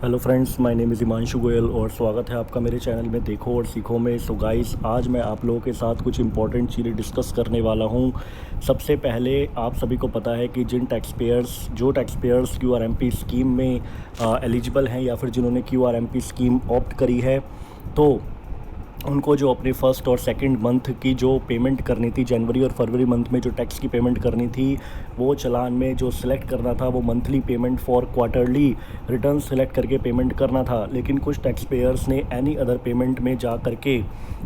Hello friends, my name is Himanshu Goyal और स्वागत है आपका मेरे चैनल में देखो और सीखो में। सो गाइस, आज मैं आप लोगों के साथ कुछ इंपॉर्टेंट चीज़ें डिस्कस करने वाला हूं। सबसे पहले आप सभी को पता है कि जो टैक्स पेयर्स क्यूआरएमपी स्कीम में एलिजिबल हैं या फिर जिन्होंने क्यूआरएमपी स्कीम ऑप्ट करी है, तो उनको जो अपने फर्स्ट और सेकंड मंथ की जो पेमेंट करनी थी, जनवरी और फरवरी मंथ में जो टैक्स की पेमेंट करनी थी, वो चालान में जो सिलेक्ट करना था वो monthly payment for quarterly return select करके पेमेंट करना था। लेकिन कुछ टैक्स पेयर्स ने एनी अदर पेमेंट में जा करके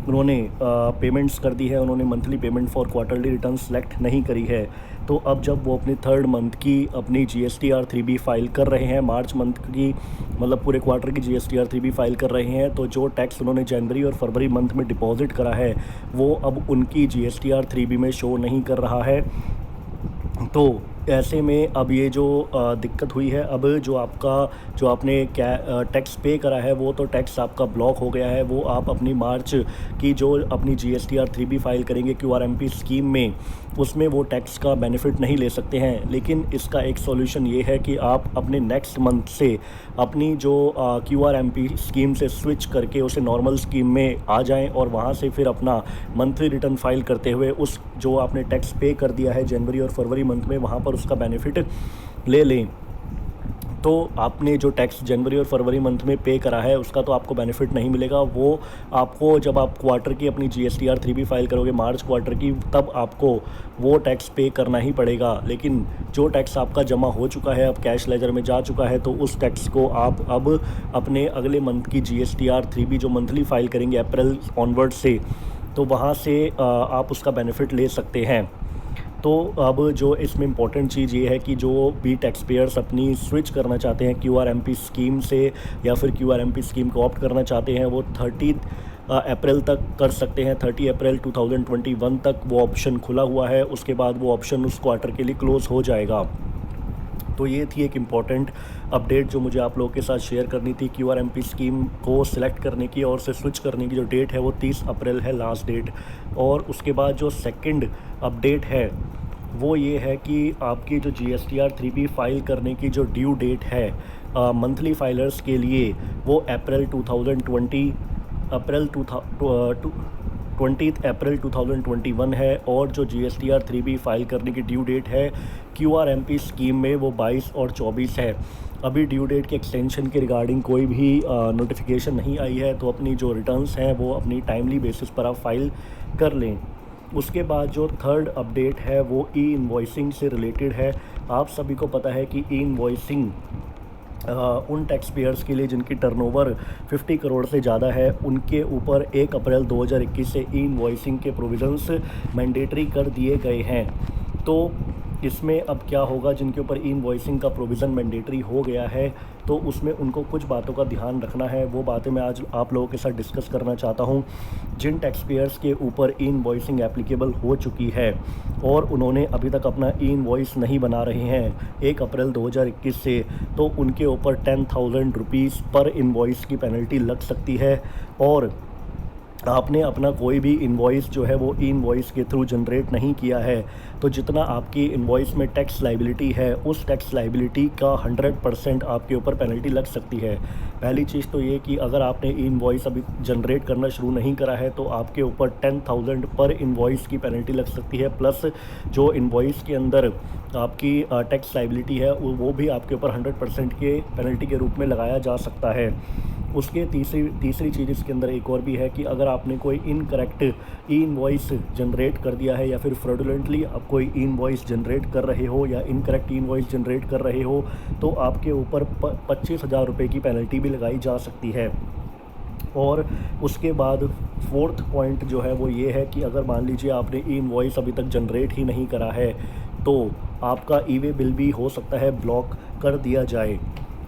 उन्होंने पेमेंट्स कर दी है, उन्होंने monthly payment for quarterly return select नहीं करी है। तो अब जब वो अपनी थर्ड मंथ की अपनी GSTR 3B फाइल कर रहे हैं, मार्च मंथ की मतलब पूरे क्वार्टर की GSTR 3B फाइल कर रहे हैं, तो जो टैक्स उन्होंने जनवरी और फरवरी मंथ में डिपॉजिट करा है वो अब उनकी GSTR 3B में शो नहीं कर रहा है। तो ऐसे में अब ये जो दिक्कत हुई है, अब जो आपने टैक्स पे करा है वो तो टैक्स आपका ब्लॉक हो गया है। वो आप अपनी मार्च की जो अपनी GSTR 3B फाइल करेंगे क्यूआरएमपी स्कीम में, उसमें वो टैक्स का बेनिफिट नहीं ले सकते हैं। लेकिन इसका एक सॉल्यूशन ये है कि आप अपने नेक्स्ट मंथ से अपनी जो क्यूआरएमपी स्कीम से स्विच करके उसे नॉर्मल स्कीम में आ जाएं और वहाँ से फिर अपना मंथली रिटर्न फाइल करते हुए उस जो आपने टैक्स पे कर दिया है जनवरी और फरवरी मंथ में, वहाँ पर उसका बेनिफिट ले लें। तो आपने जो टैक्स जनवरी और फरवरी मंथ में पे करा है उसका तो आपको बेनिफिट नहीं मिलेगा। वो आपको जब आप क्वार्टर की अपनी GSTR 3B फाइल करोगे मार्च क्वार्टर की, तब आपको वो टैक्स पे करना ही पड़ेगा। लेकिन जो टैक्स आपका जमा हो चुका है, अब कैश लेजर में जा चुका है, तो उस टैक्स को आप अब अपने अगले मंथ की GSTR 3B जो मंथली फाइल करेंगे अप्रैल ऑनवर्ड से, तो वहाँ से आप उसका बेनिफिट ले सकते हैं। तो अब जो इसमें इम्पॉर्टेंट चीज़ ये है कि जो भी टैक्स पेयर्स अपनी स्विच करना चाहते हैं क्यूआरएमपी स्कीम से या फिर क्यूआरएमपी स्कीम को ऑप्ट करना चाहते हैं, वो 30 अप्रैल तक कर सकते हैं। 30 अप्रैल 2021 तक वो ऑप्शन खुला हुआ है। उसके बाद वो ऑप्शन उस क्वार्टर के लिए क्लोज़ हो जाएगा। तो ये थी एक इम्पॉर्टेंट अपडेट जो मुझे आप लोगों के साथ शेयर करनी थी। क्यूआरएमपी स्कीम को सिलेक्ट करने की और से स्विच करने की जो डेट है वो 30 अप्रैल है लास्ट डेट। और उसके बाद जो सेकंड अपडेट है वो ये है कि आपकी जो GSTR 3B फाइल करने की जो ड्यू डेट है मंथली फाइलर्स के लिए, वो अप्रैल 2020 अप्रैल 2021 है। और जो GSTR 3B फाइल करने की ड्यू डेट है क्यूआरएमपी स्कीम में वो 22 और 24 है। अभी ड्यू डेट के एक्सटेंशन के रिगार्डिंग कोई भी नोटिफिकेशन नहीं आई है, तो अपनी जो रिटर्न्स हैं वो अपनी टाइमली बेसिस पर आप फाइल कर लें। उसके बाद जो थर्ड अपडेट है वो ई-इन्वॉइसिंग से रिलेटेड है। आप सभी को पता है कि ई-इन्वॉइसिंग उन टैक्स पेयर्स के लिए जिनकी टर्नओवर 50 करोड़ से ज़्यादा है, उनके ऊपर 1 अप्रैल 2021 से ई-इन्वॉइसिंग के प्रोविज़न्स मैंडेटरी कर दिए गए हैं। तो इसमें अब क्या होगा, जिनके ऊपर ई-इन्वॉइसिंग का प्रोविज़न मैंडेटरी हो गया है, तो उसमें उनको कुछ बातों का ध्यान रखना है। वो बातें मैं आज आप लोगों के साथ डिस्कस करना चाहता हूं। जिन टैक्स पेयर्स के ऊपर ई-इन्वॉइसिंग एप्लीकेबल हो चुकी है और उन्होंने अभी तक अपना ई-इन्वॉइस नहीं बना रहे हैं 1 अप्रैल 2021 से, तो उनके ऊपर 10,000 रुपीज़ पर इन्वॉइस की पेनल्टी लग सकती है। और आपने अपना कोई भी इन्वॉइस जो है वो ई-इन्वॉइस के थ्रू जनरेट नहीं किया है, तो जितना आपकी इन्वॉइस में टैक्स लाइबिलिटी है उस टैक्स लाइबिलिटी का 100% आपके ऊपर पेनल्टी लग सकती है। पहली चीज़ तो ये कि अगर आपने ई-इन्वॉइस अभी जनरेट करना शुरू नहीं करा है तो आपके ऊपर 10,000 पर इन्वॉइस की पेनल्टी लग सकती है, प्लस जो इन्वॉइस के अंदर आपकी टैक्स लाइबिलिटी है वो भी आपके ऊपर 100% के पेनल्टी के रूप में लगाया जा सकता है। उसके तीसरी चीज़ इसके अंदर एक और भी है कि अगर आपने कोई इनकरेक्ट ई-इन्वॉइस जनरेट कर दिया है या फिर फ्रॉडुलेंटली आप कोई ई-इन्वॉइस जनरेट कर रहे हो या इनकरेक्ट ई-इन्वॉइस जनरेट कर रहे हो, तो आपके ऊपर 25,000 रुपये की पेनल्टी भी लगाई जा सकती है। और उसके बाद फोर्थ पॉइंट जो है वो ये है कि अगर मान लीजिए आपने ई-इन्वॉइस अभी तक जनरेट ही नहीं करा है, तो आपका ई-वे बिल भी हो सकता है ब्लॉक कर दिया जाए।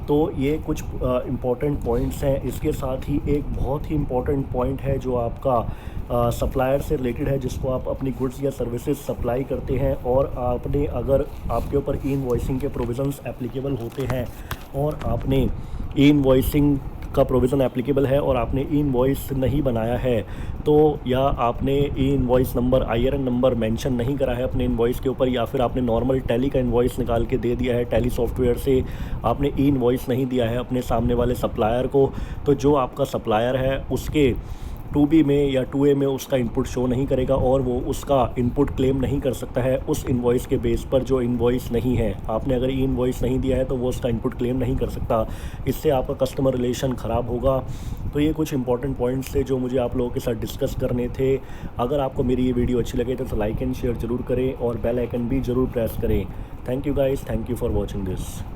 तो ये कुछ इम्पॉर्टेंट पॉइंट्स हैं। इसके साथ ही एक बहुत ही इम्पॉर्टेंट पॉइंट है जो आपका सप्लायर से रिलेटेड है, जिसको आप अपनी गुड्स या सर्विसेज सप्लाई करते हैं और आपने अगर आपके ऊपर ई-इन्वॉइसिंग के प्रोविज़न्स एप्लीकेबल होते हैं और आपने ई-इन्वॉइसिंग का प्रोविज़न एप्लीकेबल है और आपने ई इनवॉइस नहीं बनाया है, तो या आपने ई invoice number IRN number mention नहीं करा है अपने इनवॉइस के ऊपर, या फिर आपने नॉर्मल टैली का इनवॉइस निकाल के दे दिया है, टैली सॉफ्टवेयर से आपने ई इनवॉइस नहीं दिया है अपने सामने वाले सप्लायर को, तो जो आपका सप्लायर है उसके 2B में या 2A में उसका इनपुट शो नहीं करेगा और वो उसका इनपुट क्लेम नहीं कर सकता है उस इनवॉइस के बेस पर जो इनवॉइस नहीं है। आपने अगर ई इनवॉइस नहीं दिया है तो वो उसका इनपुट क्लेम नहीं कर सकता, इससे आपका कस्टमर रिलेशन ख़राब होगा। तो ये कुछ इंपॉर्टेंट पॉइंट्स थे जो मुझे आप लोगों के साथ डिस्कस करने थे। अगर आपको मेरी ये वीडियो अच्छी लगे तो लाइक एंड शेयर ज़रूर करें और बेल आइकन भी ज़रूर प्रेस करें। Thank you guys, thank you for watching this.